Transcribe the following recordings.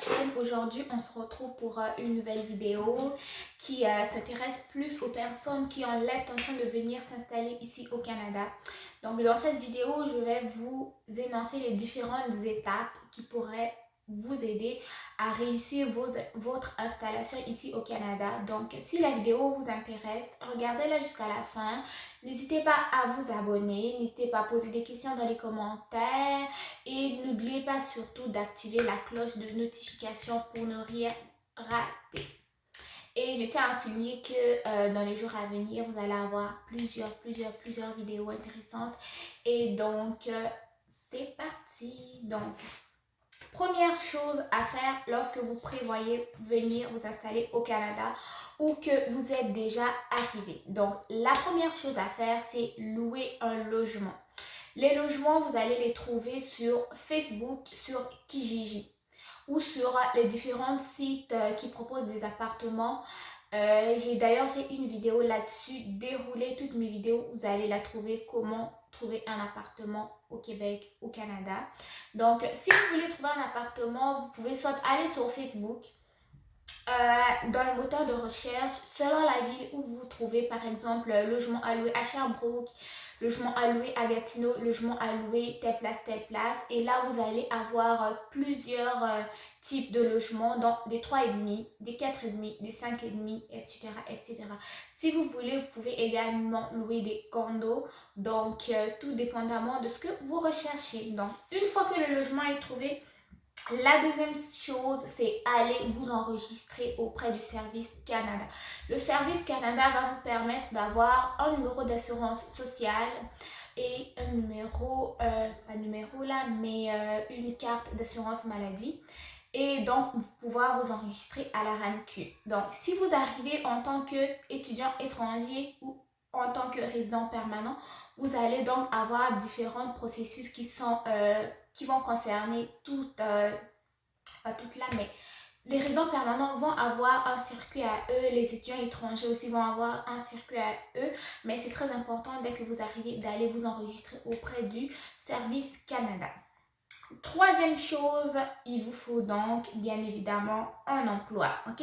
chaîne. Aujourd'hui, on se retrouve pour une nouvelle vidéo qui s'intéresse plus aux personnes qui ont l'intention de venir s'installer ici au Canada. Donc, dans cette vidéo, je vais vous énoncer les différentes étapes qui pourraient vous aider à réussir votre installation ici au Canada. Donc, si la vidéo vous intéresse, regardez-la jusqu'à la fin. N'hésitez pas à vous abonner, n'hésitez pas à poser des questions dans les commentaires et n'oubliez pas surtout d'activer la cloche de notification pour ne rien rater. Et je tiens à souligner que dans les jours à venir, vous allez avoir plusieurs vidéos intéressantes. Et donc, c'est parti. Donc, première chose à faire lorsque vous prévoyez venir vous installer au Canada ou que vous êtes déjà arrivé. Donc, la première chose à faire, c'est louer un logement. Les logements, vous allez les trouver sur Facebook, sur Kijiji ou sur les différents sites qui proposent des appartements. J'ai d'ailleurs fait une vidéo là-dessus, dérouler toutes mes vidéos, vous allez la trouver, comment trouver un appartement au Québec, au Canada. Donc, si vous voulez trouver un appartement, vous pouvez soit aller sur Facebook, dans le moteur de recherche, selon la ville où vous vous trouvez, par exemple, logement à louer à Sherbrooke, logement à louer à Gatineau, logement à louer telle place. Et là, vous allez avoir plusieurs types de logements, donc des 3,5, des 4,5, des 5,5, etc., etc. Si vous voulez, vous pouvez également louer des condos, donc tout dépendamment de ce que vous recherchez. Donc, une fois que le logement est trouvé, la deuxième chose, c'est aller vous enregistrer auprès du Service Canada. Le Service Canada va vous permettre d'avoir un numéro d'assurance sociale et un numéro, pas numéro là, mais une carte d'assurance maladie. Et donc, vous pouvoir vous enregistrer à la RAMQ. Donc, si vous arrivez en tant qu'étudiant étranger ou en tant que résident permanent, vous allez donc avoir différents processus qui vont concerner pas toutes là, mais les résidents permanents vont avoir un circuit à eux, les étudiants étrangers aussi vont avoir un circuit à eux, mais c'est très important dès que vous arrivez d'aller vous enregistrer auprès du Service Canada. Troisième chose, il vous faut donc bien évidemment un emploi, ok?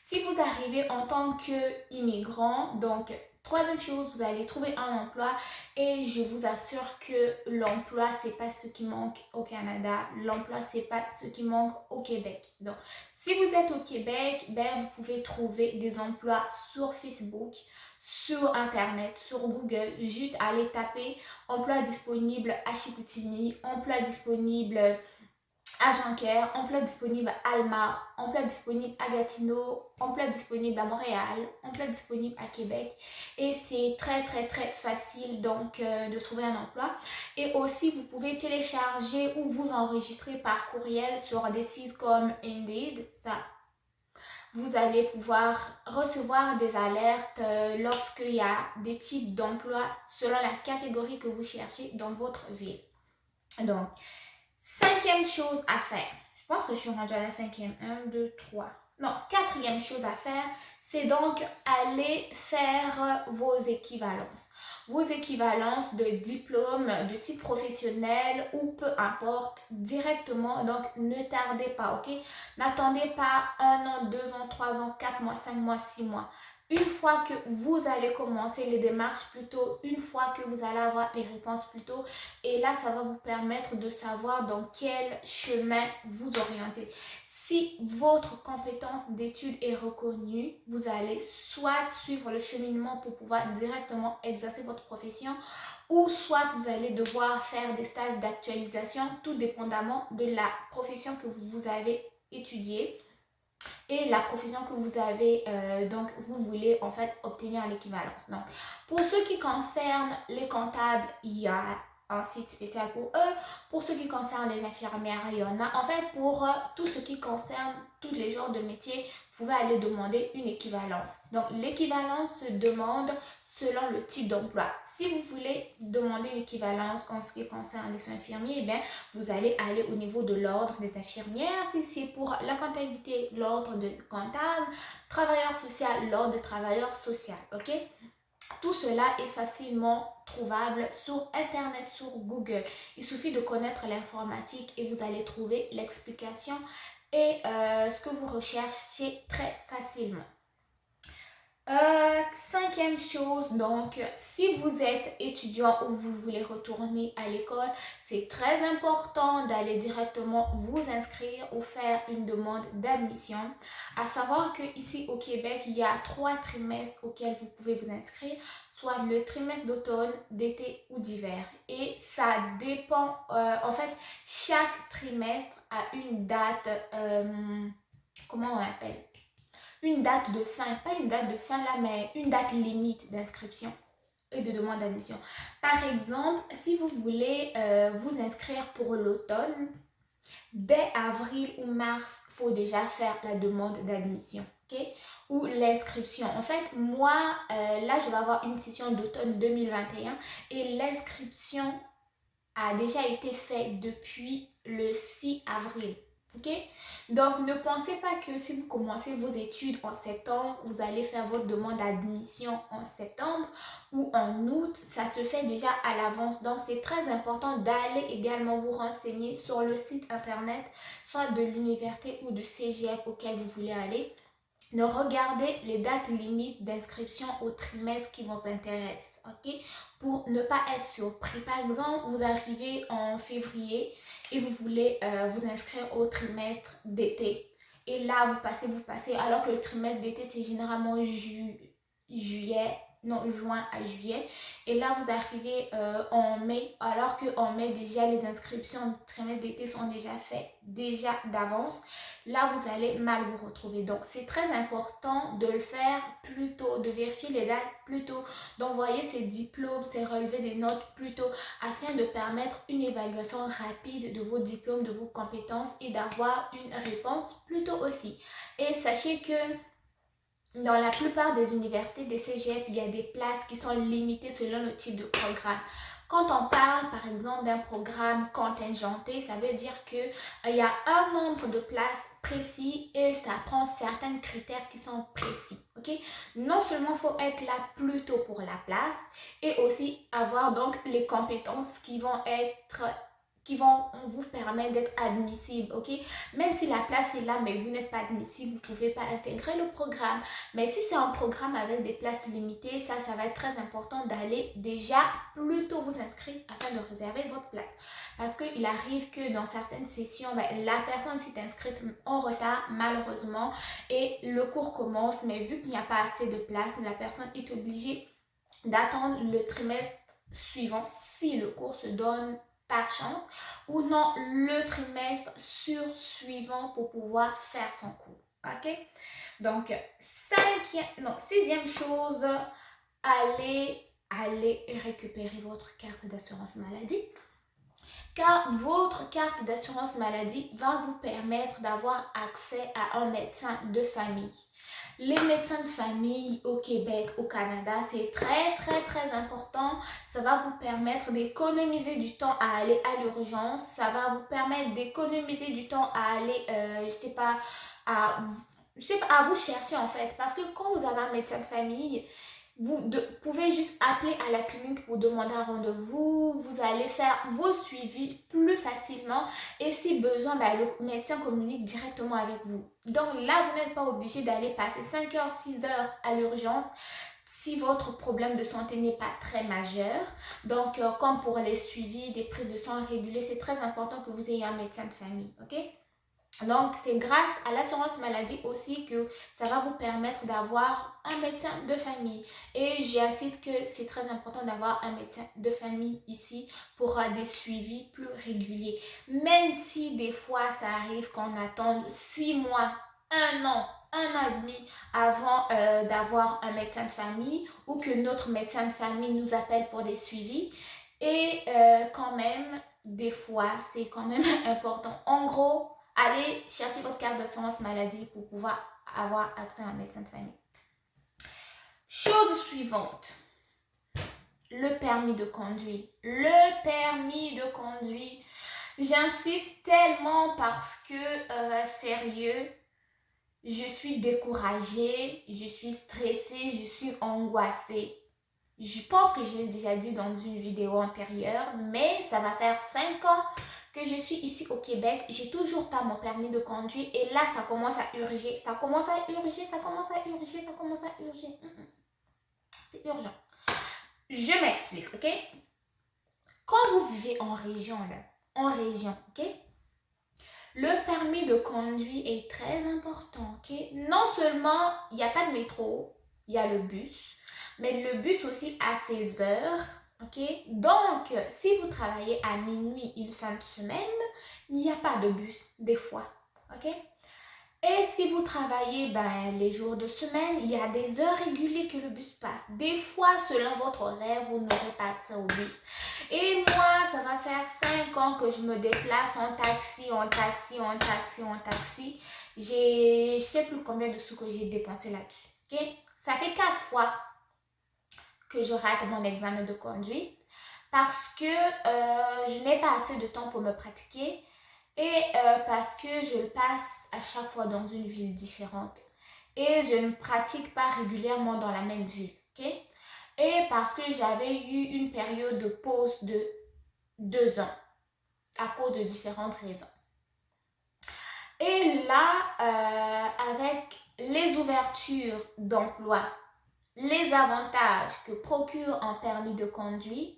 Si vous arrivez en tant qu'immigrant, donc troisième chose, vous allez trouver un emploi et je vous assure que l'emploi, c'est pas ce qui manque au Canada, l'emploi, c'est pas ce qui manque au Québec. Donc, si vous êtes au Québec, ben, vous pouvez trouver des emplois sur Facebook, sur Internet, sur Google, juste aller taper emploi disponible à Chicoutimi, emploi disponible à Jonquière, emploi disponible à Alma, emploi disponible à Gatineau, emploi disponible à Montréal, emploi disponible à Québec. Et c'est très facile donc de trouver un emploi. Et aussi, vous pouvez télécharger ou vous enregistrer par courriel sur des sites comme Indeed. Ça, vous allez pouvoir recevoir des alertes lorsqu'il y a des types d'emplois selon la catégorie que vous cherchez dans votre ville. Donc, cinquième chose à faire, je pense que je suis rendue à la cinquième, 1, 2, 3, non, quatrième chose à faire, c'est donc aller faire vos équivalences. Vos équivalences de diplôme de type professionnel ou peu importe, directement. Donc, ne tardez pas, ok? N'attendez pas 1 an, 2 ans, 3 ans, 4 mois, 5 mois, 6 mois. Une fois que vous allez commencer les démarches plus tôt, une fois que vous allez avoir les réponses plus tôt, et là, ça va vous permettre de savoir dans quel chemin vous orienter. Si votre compétence d'étude est reconnue, vous allez soit suivre le cheminement pour pouvoir directement exercer votre profession ou soit vous allez devoir faire des stages d'actualisation, tout dépendamment de la profession que vous avez étudiée et la profession que vous avez, donc vous voulez en fait obtenir l'équivalence. Donc, pour ce qui concerne les comptables, il y a un site spécial pour eux. Pour ce qui concerne les infirmières, il y en a. En fait, pour tout ce qui concerne tous les genres de métiers, vous pouvez aller demander une équivalence. Donc, l'équivalence se demande selon le type d'emploi. Si vous voulez demander une équivalence en ce qui concerne les soins infirmiers, eh bien, vous allez aller au niveau de l'ordre des infirmières. Si c'est pour la comptabilité, l'ordre de comptable, travailleur social, l'ordre de travailleur social, ok? Tout cela est facilement trouvable sur Internet, sur Google. Il suffit de connaître l'informatique et vous allez trouver l'explication et ce que vous recherchez très facilement. Cinquième chose, donc, si vous êtes étudiant ou vous voulez retourner à l'école, c'est très important d'aller directement vous inscrire ou faire une demande d'admission. À savoir que ici au Québec, il y a 3 trimestres auxquels vous pouvez vous inscrire, soit le trimestre d'automne, d'été ou d'hiver. Et ça dépend, en fait, chaque trimestre a une date, comment on appelle? Une date de fin, pas une date de fin là, mais une date limite d'inscription et de demande d'admission. Par exemple, si vous voulez vous inscrire pour l'automne, dès avril ou mars, il faut déjà faire la demande d'admission, ok? Ou l'inscription. En fait, moi, là, je vais avoir une session d'automne 2021 et l'inscription a déjà été faite depuis le 6 avril. Ok? Donc, ne pensez pas que si vous commencez vos études en septembre, vous allez faire votre demande d'admission en septembre ou en août. Ça se fait déjà à l'avance. Donc, c'est très important d'aller également vous renseigner sur le site internet, soit de l'université ou du cégep auquel vous voulez aller. De regarder les dates limites d'inscription au trimestre qui vous intéresse, ok? Pour ne pas être surpris. Par exemple, vous arrivez en février et vous voulez vous inscrire au trimestre d'été. Et là, vous passez, alors que le trimestre d'été, c'est généralement juin à juillet. Et là, vous arrivez en mai, alors qu'en mai, déjà, les inscriptions du trimestre d'été sont déjà faites, déjà d'avance. Là, vous allez mal vous retrouver. Donc, c'est très important de le faire plus tôt, de vérifier les dates plus tôt, d'envoyer ses diplômes, ses relevés des notes plus tôt, afin de permettre une évaluation rapide de vos diplômes, de vos compétences et d'avoir une réponse plus tôt aussi. Et sachez que dans la plupart des universités, des cégep, il y a des places qui sont limitées selon le type de programme. Quand on parle, par exemple, d'un programme contingenté, ça veut dire qu'il y a un nombre de places précis et ça prend certains critères qui sont précis. Ok? Non seulement il faut être là plus tôt pour la place et aussi avoir donc les compétences qui vont vous permettre d'être admissible, ok? Même si la place est là, mais vous n'êtes pas admissible, vous ne pouvez pas intégrer le programme. Mais si c'est un programme avec des places limitées, ça va être très important d'aller déjà plus tôt vous inscrire afin de réserver votre place. Parce qu'il arrive que dans certaines sessions, la personne s'est inscrite en retard, malheureusement, et le cours commence, mais vu qu'il n'y a pas assez de place, la personne est obligée d'attendre le trimestre suivant si le cours se donne par chance ou non le trimestre suivant pour pouvoir faire son cours. Ok? Donc, sixième chose, allez récupérer votre carte d'assurance maladie. Car votre carte d'assurance maladie va vous permettre d'avoir accès à un médecin de famille. Les médecins de famille au Québec, au Canada, c'est très important. Ça va vous permettre d'économiser du temps à aller à l'urgence. Ça va vous permettre d'économiser du temps à aller, à vous chercher en fait. Parce que quand vous avez un médecin de famille, vous pouvez juste appeler à la clinique pour demander un rendez-vous. Vous allez faire vos suivis plus facilement. Et si besoin, le médecin communique directement avec vous. Donc là, vous n'êtes pas obligé d'aller passer 5 heures, 6 heures à l'urgence si votre problème de santé n'est pas très majeur. Donc, comme pour les suivis, des prises de sang réguliers, c'est très important que vous ayez un médecin de famille. Ok? Donc, c'est grâce à l'assurance maladie aussi que ça va vous permettre d'avoir un médecin de famille. Et j'insiste que c'est très important d'avoir un médecin de famille ici pour des suivis plus réguliers. Même si des fois, ça arrive qu'on attende 6 mois, 1 an et demi avant d'avoir un médecin de famille ou que notre médecin de famille nous appelle pour des suivis. Et quand même, des fois, c'est quand même important. En gros, allez chercher votre carte d'assurance maladie pour pouvoir avoir accès à un médecin de famille. Chose suivante, le permis de conduire. Le permis de conduire. J'insiste tellement parce que, sérieux, je suis découragée, je suis stressée, je suis angoissée. Je pense que je l'ai déjà dit dans une vidéo antérieure, mais ça va faire 5 ans que je suis ici au Québec, j'ai toujours pas mon permis de conduire et là, ça commence à urger. Ça commence à urger, ça commence à urger, ça commence à urger. C'est urgent. Je m'explique, ok? Quand vous vivez en région, ok? Le permis de conduire est très important, ok? Non seulement il n'y a pas de métro, il y a le bus, mais le bus aussi a ses heures, ok? Donc, si vous travaillez à minuit une fin de semaine, il n'y a pas de bus des fois, ok? Et si vous travaillez les jours de semaine, il y a des heures régulées que le bus passe. Des fois, selon votre horaire, vous n'aurez pas accès au bus. Et moi, ça va faire 5 ans que je me déplace en taxi, en taxi, en taxi, en taxi. Je ne sais plus combien de sous que j'ai dépensé là-dessus. Okay? Ça fait 4 fois que je rate mon examen de conduite parce que je n'ai pas assez de temps pour me pratiquer. Et parce que je le passe à chaque fois dans une ville différente. Et je ne pratique pas régulièrement dans la même ville. Okay? Et parce que j'avais eu une période de pause de 2 ans à cause de différentes raisons. Et là, avec les ouvertures d'emploi, les avantages que procure un permis de conduire,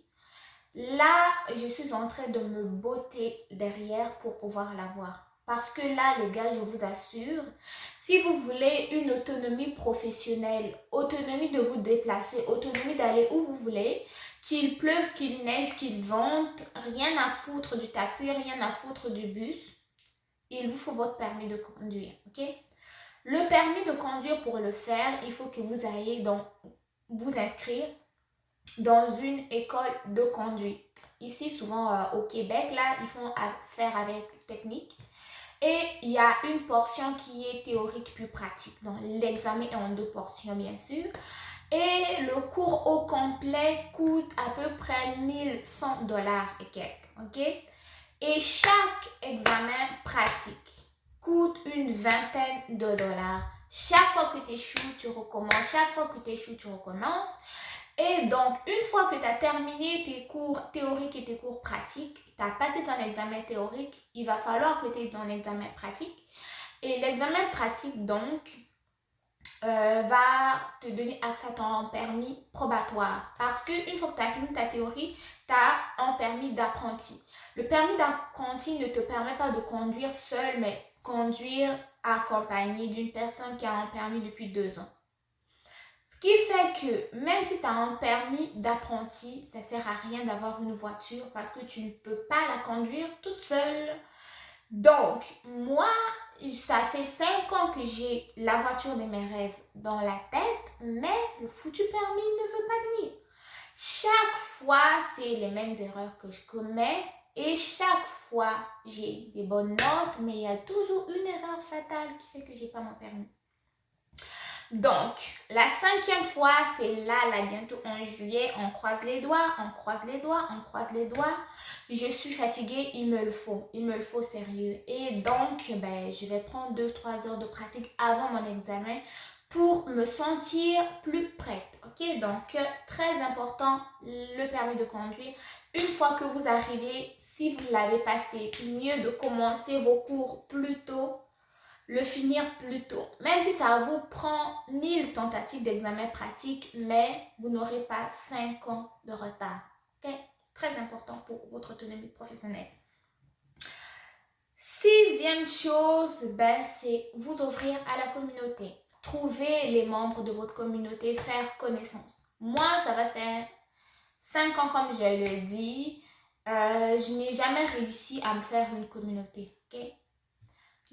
là, je suis en train de me botter derrière pour pouvoir l'avoir. Parce que là, les gars, je vous assure, si vous voulez une autonomie professionnelle, autonomie de vous déplacer, autonomie d'aller où vous voulez, qu'il pleuve, qu'il neige, qu'il vente, rien à foutre du taxi, rien à foutre du bus, il vous faut votre permis de conduire, ok? Le permis de conduire, pour le faire, il faut que vous ayez vous inscrire dans une école de conduite. Ici, souvent au Québec, là, ils font affaire avec technique. Et il y a une portion qui est théorique plus pratique. Donc, l'examen est en 2 portions, bien sûr. Et le cours au complet coûte à peu près 1100$ et quelques. OK? Et chaque examen pratique coûte une vingtaine de dollars. Chaque fois que tu échoues, tu recommences. Chaque fois que tu échoues, tu recommences. Et donc, une fois que tu as terminé tes cours théoriques et tes cours pratiques, tu as passé ton examen théorique, il va falloir que tu aies ton examen pratique. Et l'examen pratique, donc, va te donner accès à ton permis probatoire. Parce qu'une fois que tu as fini ta théorie, tu as un permis d'apprenti. Le permis d'apprenti ne te permet pas de conduire seul, mais conduire accompagné d'une personne qui a un permis depuis 2 ans. Ce qui fait que même si tu as un permis d'apprenti, ça ne sert à rien d'avoir une voiture parce que tu ne peux pas la conduire toute seule. Donc, moi, ça fait 5 ans que j'ai la voiture de mes rêves dans la tête, mais le foutu permis ne veut pas venir. Chaque fois, c'est les mêmes erreurs que je commets et chaque fois, j'ai des bonnes notes, mais il y a toujours une erreur fatale qui fait que je n'ai pas mon permis. Donc, la 5e fois, c'est là bientôt en juillet, on croise les doigts, on croise les doigts, on croise les doigts. Je suis fatiguée, il me le faut sérieux. Et donc, je vais prendre 2-3 heures de pratique avant mon examen pour me sentir plus prête. Ok, donc très important, le permis de conduire. Une fois que vous arrivez, si vous l'avez passé, mieux de commencer vos cours plus tôt, le finir plus tôt. Même si ça vous prend 1000 tentatives d'examen pratique, mais vous n'aurez pas 5 ans de retard. Ok? Très important pour votre autonomie professionnelle. 6e chose, c'est vous ouvrir à la communauté. Trouver les membres de votre communauté, faire connaissance. Moi, ça va faire 5 ans, comme je le dis. Je n'ai jamais réussi à me faire une communauté. Ok?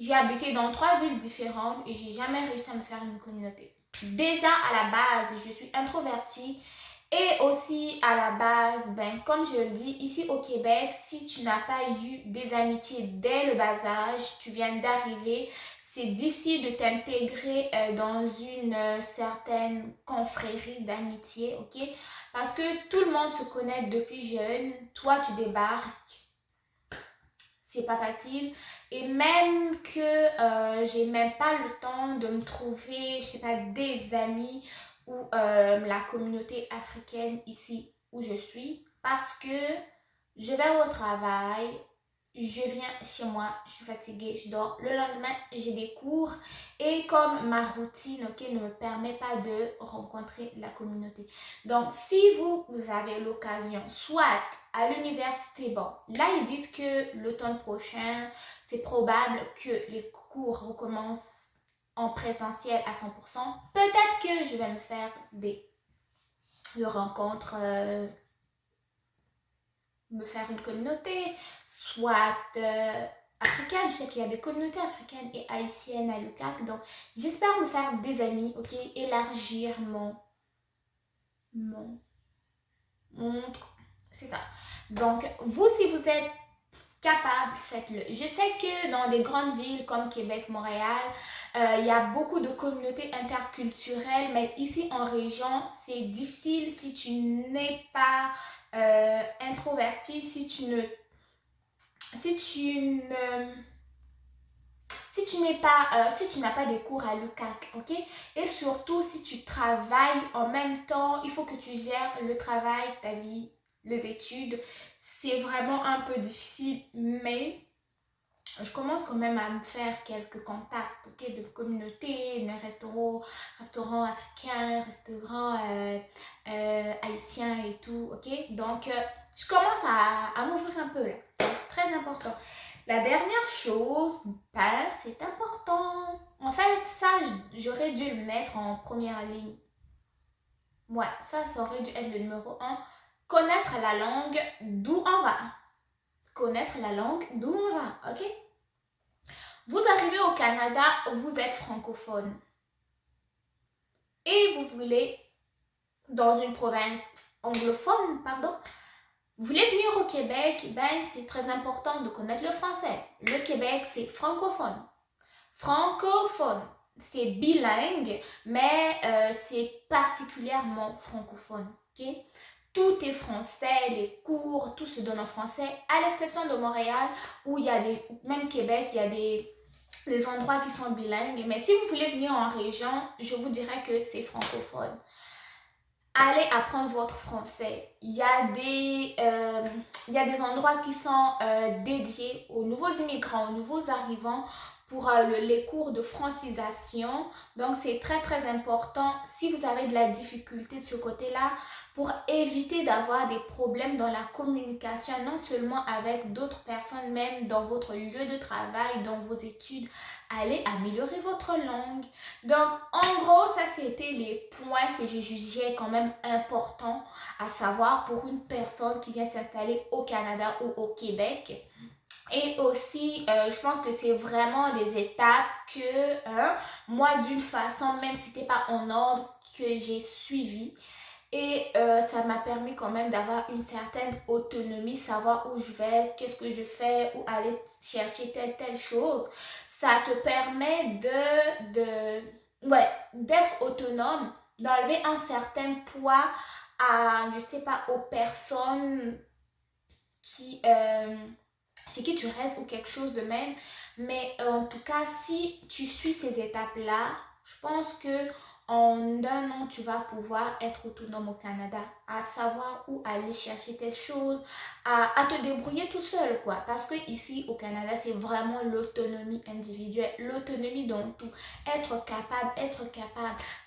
J'ai habité dans 3 villes différentes et j'ai jamais réussi à me faire une communauté. Déjà, à la base, je suis introvertie et aussi à la base, comme je le dis, ici au Québec, si tu n'as pas eu des amitiés dès le bas âge, tu viens d'arriver, c'est difficile de t'intégrer dans une certaine confrérie d'amitié, ok? Parce que tout le monde se connaît depuis jeune, toi tu débarques. C'est pas facile et même que j'ai même pas le temps de me trouver, je sais pas, des amis ou la communauté africaine ici où je suis parce que je vais au travail, je viens chez moi, je suis fatiguée, je dors. Le lendemain, j'ai des cours et comme ma routine, ok, ne me permet pas de rencontrer la communauté. Donc, si vous avez l'occasion, soit à l'université, bon, là, ils disent que l'automne prochain, c'est probable que les cours recommencent en présentiel à 100%. Peut-être que je vais me faire des rencontres, me faire une communauté, soit africaine. Je sais qu'il y a des communautés africaines et haïtiennes à l'UQAC. Donc, j'espère me faire des amis, ok? Élargir mon c'est ça. Donc, vous, si vous êtes capable, faites-le. Je sais que dans des grandes villes comme Québec, Montréal, il y a beaucoup de communautés interculturelles, mais ici en région, c'est difficile si tu n'es pas introverti, si tu ne si tu n'as pas des cours à l'UQAC, ok? Et surtout, si tu travailles en même temps, il faut que tu gères le travail, ta vie, les études. C'est vraiment un peu difficile, mais je commence quand même à me faire quelques contacts, ok, de communautés, de restaurants africains, restaurants haïtiens et tout, ok. Donc, je commence à m'ouvrir un peu là. C'est très important. La dernière chose, ben, c'est important. En fait, ça, j'aurais dû le mettre en première ligne. Ouais, ça aurait dû être le numéro 1. Connaître la langue d'où on va. Connaître la langue d'où on va, ok? Vous arrivez au Canada, vous êtes francophone. Et vous voulez, dans une province anglophone, pardon, vous voulez venir au Québec, ben c'est très important de connaître le français. Le Québec, c'est francophone. Francophone, c'est bilingue, mais c'est particulièrement francophone, ok? Tout est français, les cours, tout se donne en français, à l'exception de Montréal, où il y a même Québec, il y a des endroits qui sont bilingues. Mais si vous voulez venir en région, je vous dirais que c'est francophone. Allez apprendre votre français. Il y a des endroits qui sont dédiés aux nouveaux immigrants, aux nouveaux arrivants pour les cours de francisation. Donc, c'est très, très important si vous avez de la difficulté de ce côté-là pour éviter d'avoir des problèmes dans la communication, non seulement avec d'autres personnes, même dans votre lieu de travail, dans vos études. Allez améliorer votre langue. Donc, en gros, ça, c'était les points que je jugeais quand même importants à savoir pour une personne qui vient s'installer au Canada ou au Québec. Et aussi, je pense que c'est vraiment des étapes que moi, d'une façon, même si c'était pas en ordre, que j'ai suivi. Et ça m'a permis quand même d'avoir une certaine autonomie, savoir où je vais, qu'est-ce que je fais, où aller chercher telle chose. Ça te permet d'être autonome, d'enlever un certain poids à, je sais pas, aux personnes qui, chez qui tu restes ou quelque chose de même. Mais en tout cas, si tu suis ces étapes-là, je pense que en un an, tu vas pouvoir être autonome au Canada, à savoir où aller chercher telle chose, à te débrouiller tout seul, quoi. Parce que ici, au Canada, c'est vraiment l'autonomie individuelle, l'autonomie dans tout. Être capable.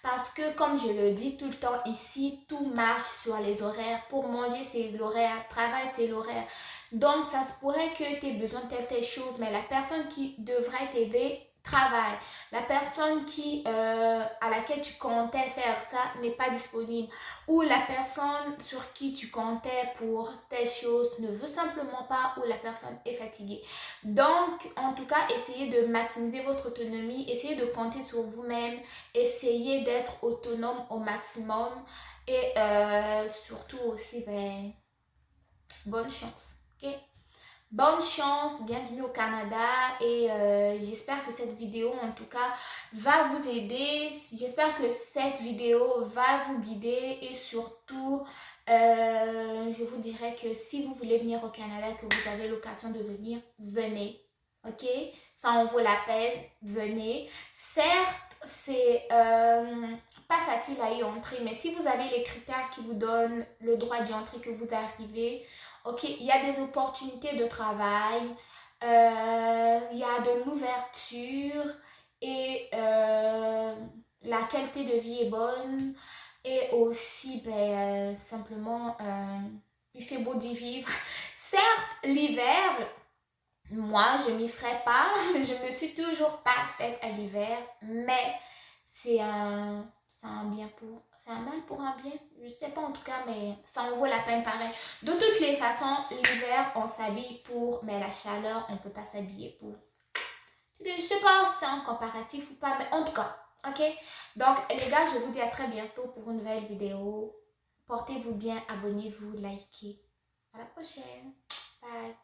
Parce que, comme je le dis tout le temps ici, tout marche sur les horaires. Pour manger, c'est l'horaire. Travail, c'est l'horaire. Donc, ça se pourrait que tu aies besoin de telle chose, mais la personne qui devrait t'aider travaille. La personne à laquelle tu comptais faire ça n'est pas disponible. Ou la personne sur qui tu comptais pour telle chose ne veut simplement pas, ou la personne est fatiguée. Donc, en tout cas, essayez de maximiser votre autonomie, essayez de compter sur vous-même, essayez d'être autonome au maximum et surtout aussi, ben, bonne chance. Ok? Bonne chance, bienvenue au Canada et j'espère que cette vidéo en tout cas va vous aider. J'espère que cette vidéo va vous guider et surtout je vous dirais que si vous voulez venir au Canada, que vous avez l'occasion de venir, venez. Ok? Ça en vaut la peine, venez. Certes, c'est pas facile à y entrer, mais si vous avez les critères qui vous donnent le droit d'y entrer, que vous arrivez, ok, il y a des opportunités de travail, Il y a de l'ouverture et la qualité de vie est bonne. Et aussi, simplement, il fait beau d'y vivre. Certes, l'hiver, moi, je m'y ferais pas. Je me suis toujours pas faite à l'hiver, mais c'est un bien pour... C'est un mal pour un bien. Je sais pas en tout cas, mais ça en vaut la peine pareil. De toutes les façons, l'hiver, on s'habille pour, mais la chaleur, on peut pas s'habiller pour. Je sais pas si c'est un comparatif ou pas, mais en tout cas, ok? Donc, les gars, je vous dis à très bientôt pour une nouvelle vidéo. Portez-vous bien, abonnez-vous, likez. À la prochaine. Bye.